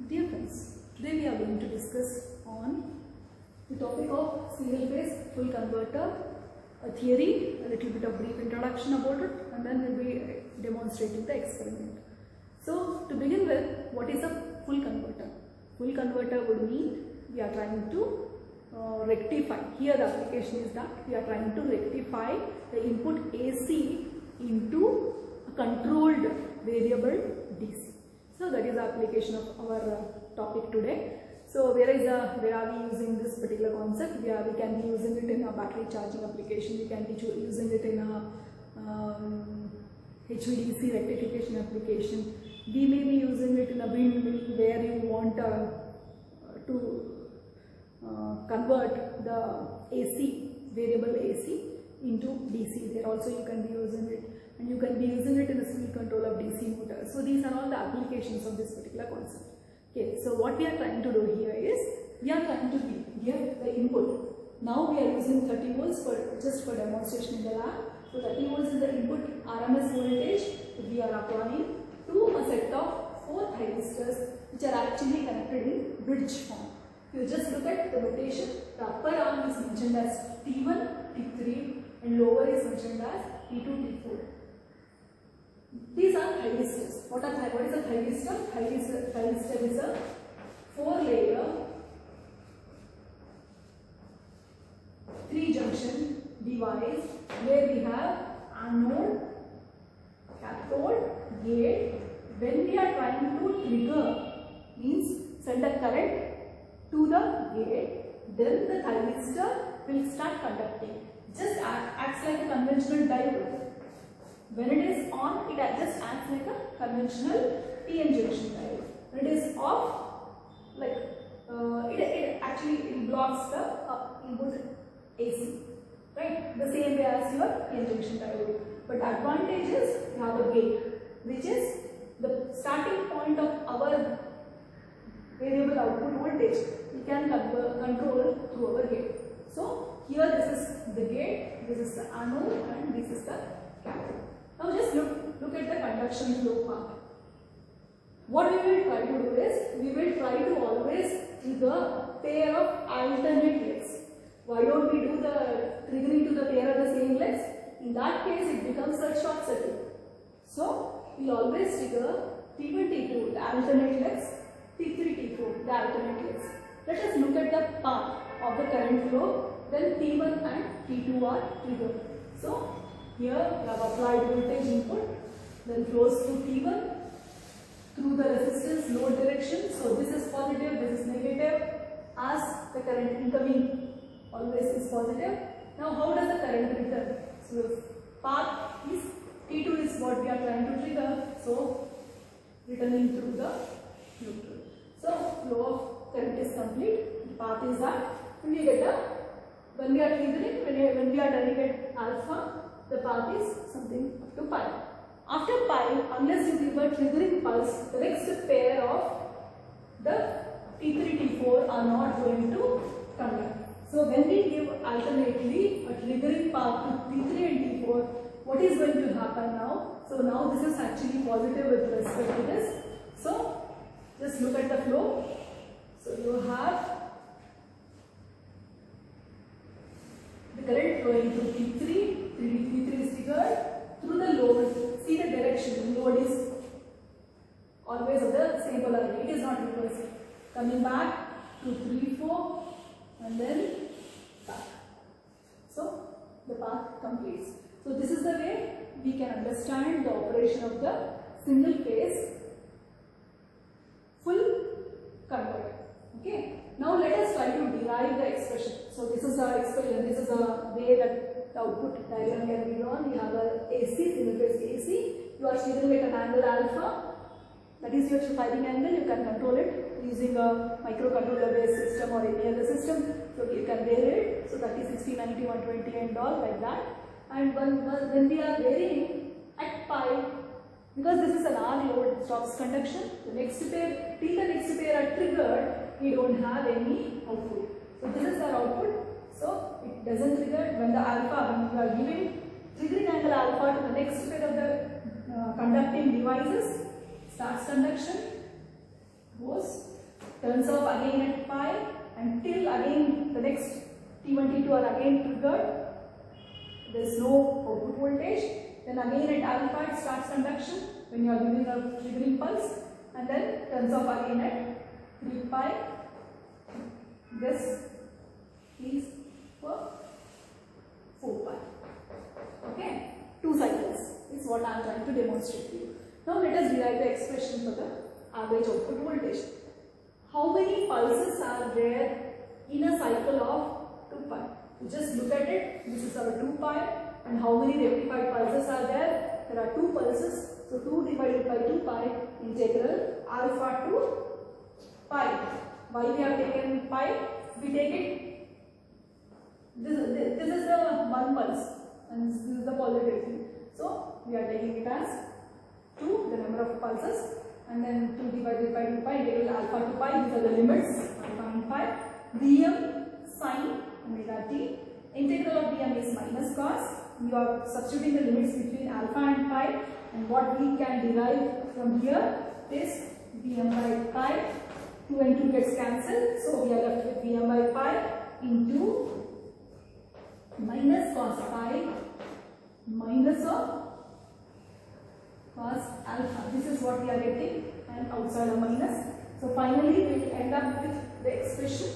Dear friends, today we are going to discuss on the topic of single phase full converter, a theory, a little bit of brief introduction about it, and then we'll be demonstrating the experiment. So to begin with, what is a full converter? Full converter would mean we are trying to rectify. Here the application is that we are trying to rectify the input AC into a controlled variable DC. So that is the application of our topic today. So where are we using this particular concept? We can be using it in a battery charging application. We can be using it in a HVDC rectification application. We may be using it in a windmill where you want to convert the AC, variable AC into DC. There also you can be using it, and you can be using it in the speed control of DC motor. So these are all the applications of this particular concept. Okay, so what we are trying to do here is, we are trying to give the input. Now we are using 30 volts just for demonstration in the lab. So 30 volts is the input RMS voltage we are applying to a set of 4 thyristors which are actually connected in bridge form. You just look at the notation. The upper arm is mentioned as T1, T3, and lower is mentioned as T2, T4. These are thyristors. What is a thyristor? Thyristor is a 4-layer, 3-junction device where we have anode, cathode, gate. When we are trying to trigger, means send a current to the gate, then the thyristor will start conducting. Just acts like a conventional diode. When it is on, it just acts like a conventional PN junction diode. When it is off, like it actually blocks the input AC, right? The same way as your PN junction diode. But the advantage is you have a gate, which is the starting point of our variable output voltage. We can control through our gate. So here this is the gate, this is the anode, and this is the cathode. Now just look at the conduction flow path. What we will try to do is, we will try to always trigger pair of alternate legs. Why don't we do the triggering to the pair of the same legs? In that case it becomes a short circuit. So we will always trigger T1, T2, the alternate legs, T3, T4, the alternate legs. Let us look at the path of the current flow when T1 and T2 are triggered. So here we have applied voltage input, then flows through T1 through the resistance load direction. So this is positive, this is negative, as the current incoming always is positive. Now how does the current return? So the path is T2 is what we are trying to trigger, so returning through the neutral. So flow of current is complete. The path is that when we are triggering, when we are turning at alpha, the path is something up to pi. After pi, unless you give a triggering pulse, the next pair of the T3, T4 are not going to conduct. So when we give alternately a triggering path to T3 and T4, what is going to happen now? So now this is actually positive with respect to this. So just look at the flow. So you have the current flowing through T3, T3 is triggered through the load. See the direction, the load is always of the same polarity, it is not reversing. Coming back to 3, 4 and then back. So the path completes. So this is the way we can understand the operation of the single phase full converter. Okay. Now let us try to derive the expression. So this is our expression. This is a way that the output diagram can be drawn. We have a AC, single phase AC. You are steering at an angle alpha. That is your firing angle. You can control it using a microcontroller based system or any other system. So you can vary it. So 30, 60, 90, 120 and all like that. And when we are varying at pi, because this is an R load, it stops conduction. The next pair, till the next pair are triggered, we don't have any output. So this is our output. So it doesn't trigger when the alpha, when we are giving triggering angle alpha to the next pair of the conducting devices, starts conduction, goes again at pi, until again the next T1, T2 are again triggered. There is no output voltage. Then again at alpha it starts conduction when you are giving a triggering pulse, and then turns off again at 3 pi. This is for 4 pi. Okay, 2 cycles is what I am trying to demonstrate to you. Now let us derive the expression for the average output voltage. How many pulses are there in a cycle of 2 pi? You just look at it. This is our 2 pi, and how many rectified pulses are there? There are 2 pulses. So 2 divided by 2 pi integral alpha to pi. Why we have taken pi? We take it. This is the 1 pulse, and this is the positive thing. So we are taking it as 2, the number of pulses, and then 2 divided by 2 pi integral alpha to pi. These are the limits, alpha and pi. Vm sine omega t. Integral of Vm is minus cos. You are substituting the limits between alpha and pi, and what we can derive from here is Vm by pi. 2 and 2 gets cancelled, so we are left with Vm by pi into minus cos pi minus of cos alpha. This is what we are getting, and outside a minus. So finally we will end up with the expression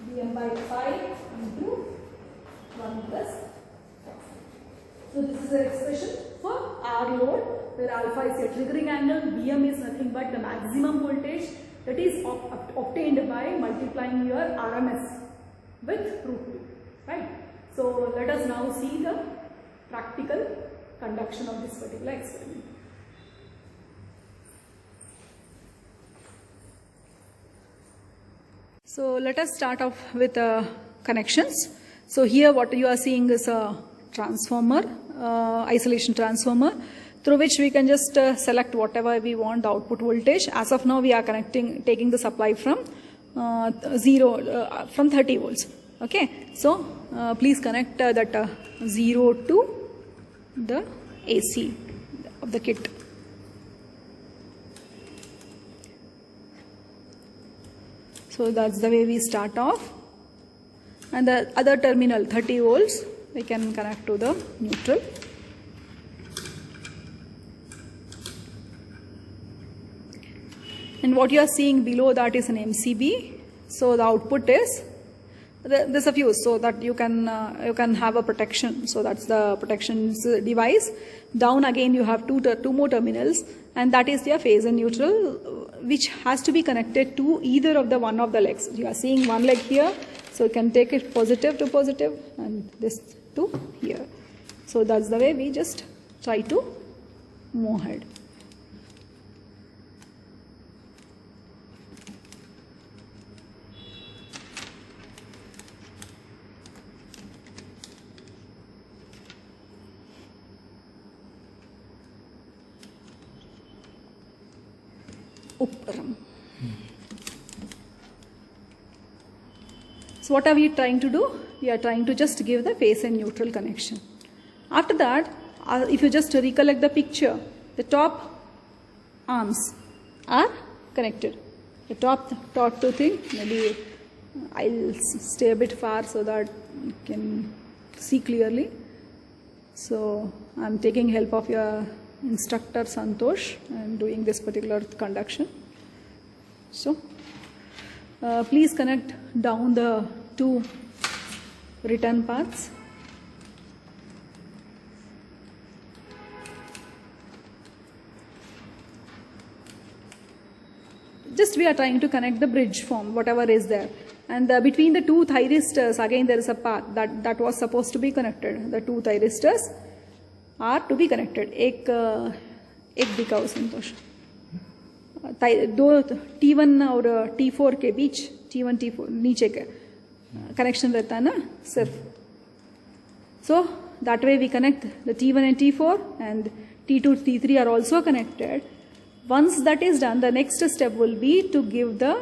Vm by pi into 1 plus. So this is the expression for R load, where alpha is a triggering angle, Vm is nothing but the maximum voltage that is obtained by multiplying your RMS with root 2, right? So let us now see the practical conduction of this particular experiment. So let us start off with connections. So here what you are seeing is a transformer, isolation transformer, through which we can just select whatever we want the output voltage. As of now we are taking the supply from from 30 volts. Okay, so please connect that 0 to the AC of the kit. So that's the way we start off, and the other terminal 30 volts we can connect to the neutral. And what you are seeing below that is an MCB. So the output is there's a fuse, so that you can have a protection. So that's the protection device. Down again you have two more terminals, and that is their phase and neutral, which has to be connected to either of the one of the legs. You are seeing one leg here, so you can take it positive to positive and this to here. So that's the way we just try to move ahead. So what are we trying to do? We are trying to just give the phase and neutral connection. After that, if you just recollect the picture, the top arms are connected. The top two thing, maybe I'll stay a bit far so that you can see clearly. So I'm taking help of your instructor Santosh and doing this particular conduction. So please connect down the 2 return paths. Just we are trying to connect the bridge form, whatever is there. And between the 2 thyristors, again there is a path that was supposed to be connected. The 2 thyristors are to be connected. एक दिखाओ संतोष. दो T1 और T4 के बीच, T1 T4 नीचे के connection रहता है ना सिर्फ. So that way we connect the T1 and T4, and T2 T3 are also connected. Once that is done, the next step will be to give the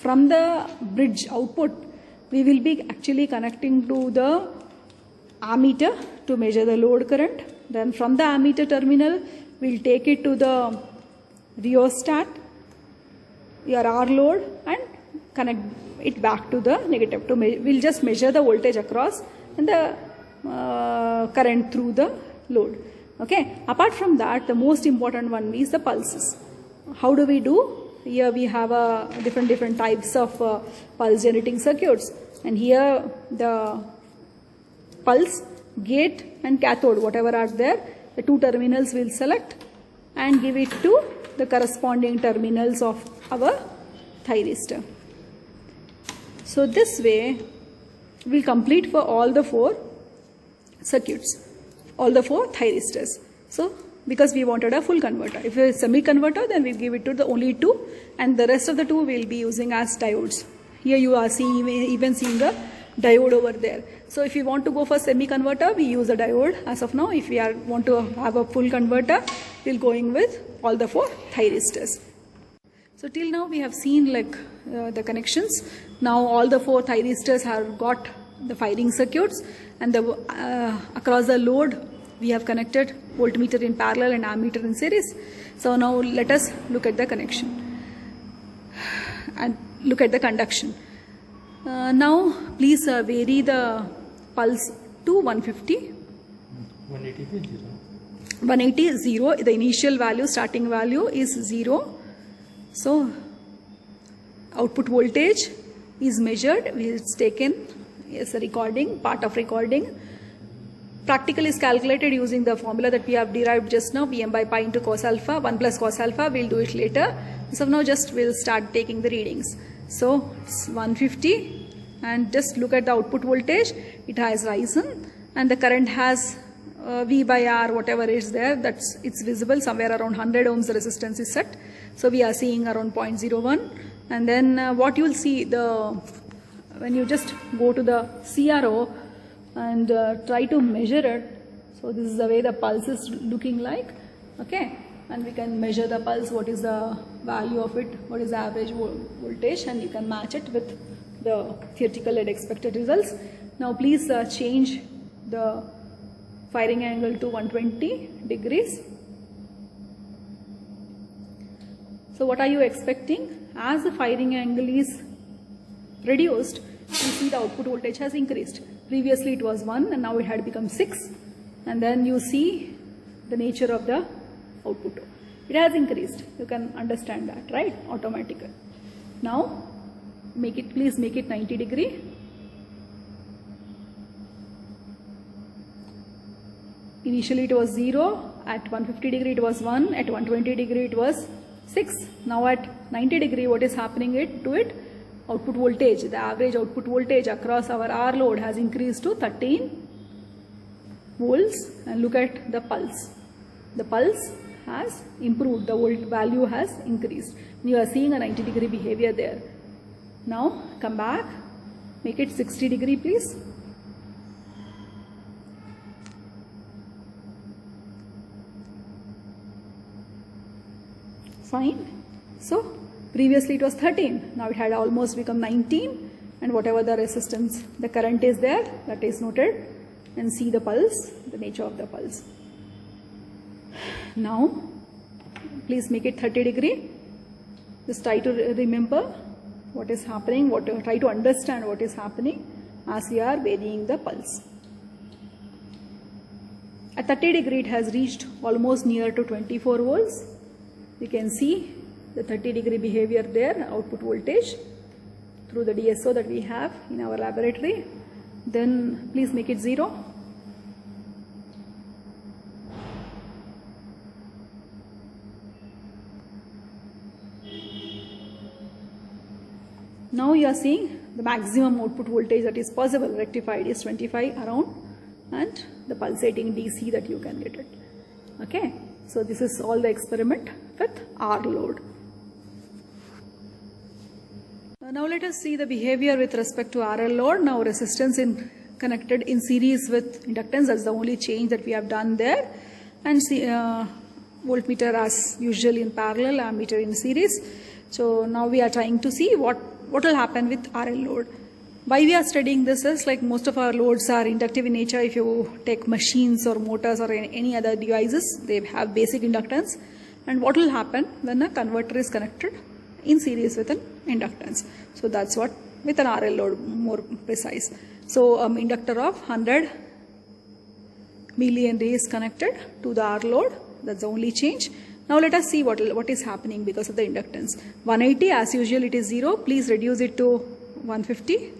from the bridge output, we will be actually connecting to the ammeter to measure the load current. Then from the ammeter terminal, we'll take it to the rheostat, your R load, and connect it back to the negative. We'll just measure the voltage across and the current through the load. Okay. Apart from that, the most important one is the pulses. How do we do? Here we have different types of pulse generating circuits, and here the pulse, gate and cathode, whatever are there, the two terminals we'll select and give it to the corresponding terminals of our thyristor. So this way we'll complete for all the 4 circuits, all the 4 thyristors. So because we wanted a full converter. If it's a semi-converter, then we'll give it to the only 2, and the rest of the 2 we'll be using as diodes. Here you are even seeing a diode over there. So if you want to go for semi-converter, we use a diode as of now. If we want to have a full converter, we'll going with all the 4 thyristors. So till now we have seen the connections. Now all the 4 thyristors have got the firing circuits, and across the load we have connected voltmeter in parallel and ammeter in series. So now let us look at the connection and look at the conduction. Now please vary the pulse to 150. 180 is 0. The initial value, starting value is 0. So output voltage is measured. It's taken as a recording, part of recording. Practical is calculated using the formula that we have derived just now, Vm by pi into cos alpha, 1 plus cos alpha. We'll do it later. So now just we'll start taking the readings. So it's 150, and just look at the output voltage. It has risen, and the current has V by R, whatever is there, it's visible somewhere around 100 ohms. The resistance is set. So we are seeing around 0.01, and then what you'll see, when you just go to the CRO and try to measure it. So this is the way the pulse is looking like. Okay, and we can measure the pulse, what is the value of it, what is the average voltage, and you can match it with the theoretical and expected results. Now please change the firing angle to 120 degrees. So what are you expecting? As the firing angle is reduced, you see the output voltage has increased. Previously it was 1, and now it had become 6, and then you see the nature of the output. It has increased. You can understand that, right? Automatically. Now please make it 90 degree. Initially it was 0, at 150 degree it was 1, at 120 degree it was 6. Now at 90 degree, what is happening to it? Output voltage, the average output voltage across our R load has increased to 13 volts, and look at the pulse. The pulse has improved, the volt value has increased. You are seeing a 90 degree behavior there. Now come back, make it 60 degree please. Fine. So previously it was 13, now it had almost become 19, and whatever the resistance, the current is there, that is noted, and see the pulse, the nature of the pulse. Now please make it 30 degree. Just try to remember what is happening, try to understand what is happening as we are varying the pulse. At 30 degree it has reached almost near to 24 volts. You can see the 30 degree behavior there, output voltage through the DSO that we have in our laboratory. Then please make it 0. Now you are seeing the maximum output voltage that is possible, rectified, is 25 around, and the pulsating DC that you can get it. Okay, so this is all the experiment with R load. Now let us see the behavior with respect to RL load. Now resistance connected in series with inductance, that's the only change that we have done there, and see, voltmeter as usual in parallel, ammeter in series. So now we are trying to see what will happen with RL load. Why we are studying this is like most of our loads are inductive in nature. If you take machines or motors or any other devices, they have basic inductance. And what will happen when a converter is connected in series with an inductance? So that's what with an RL load more precise. So inductor of 100 millihenry is connected to the R load. That's the only change. Now let us see what is happening because of the inductance. 180 as usual it is 0. Please reduce it to 150.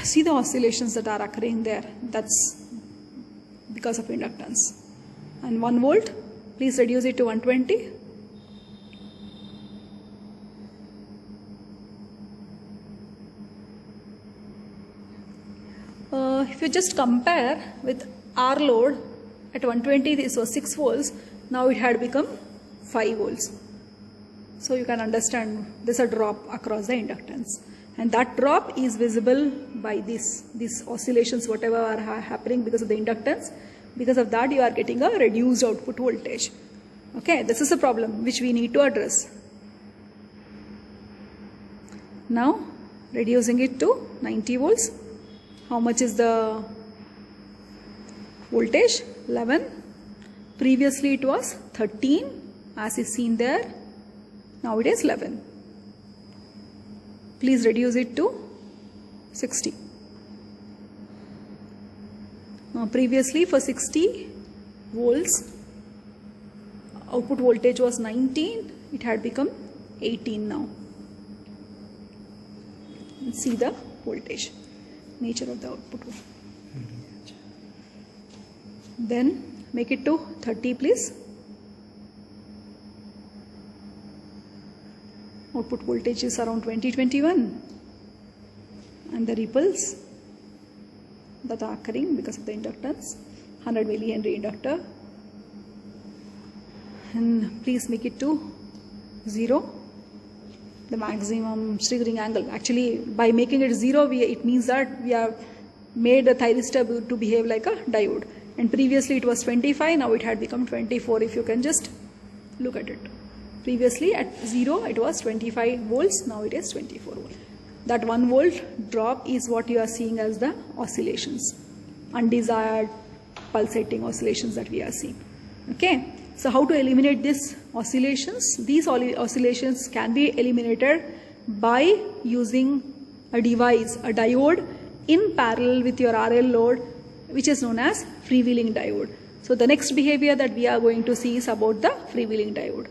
See the oscillations that are occurring there. That's because of inductance. And 1 volt, please reduce it to 120. If you just compare with R load at 120, this was 6 volts. Now it had become 5 volts. So you can understand there's a drop across the inductance. And that drop is visible by these oscillations, whatever are happening because of the inductance. Because of that, you are getting a reduced output voltage. Okay, this is a problem which we need to address. Now, reducing it to 90 volts. How much is the voltage? 11. Previously it was 13 as is seen there. Now it is 11. Please reduce it to 60. Now previously for 60 volts, output voltage was 19. It had become 18 now. See the voltage, nature of the output. Then make it to 30 please. Output voltage is around 20-21 and the ripples that are occurring because of the inductance, 100 millihenry inductor, and please make it to 0, the maximum triggering angle. Actually by making it 0 it means that we have made a thyristor to behave like a diode, and previously it was 25, now it had become 24. If you can just look at it. Previously at 0 it was 25 volts, now it is 24 volts. That 1 volt drop is what you are seeing as the oscillations, undesired pulsating oscillations that we are seeing. Okay, so how to eliminate these oscillations? These oscillations can be eliminated by using a device, a diode in parallel with your RL load, which is known as freewheeling diode. So the next behavior that we are going to see is about the freewheeling diode.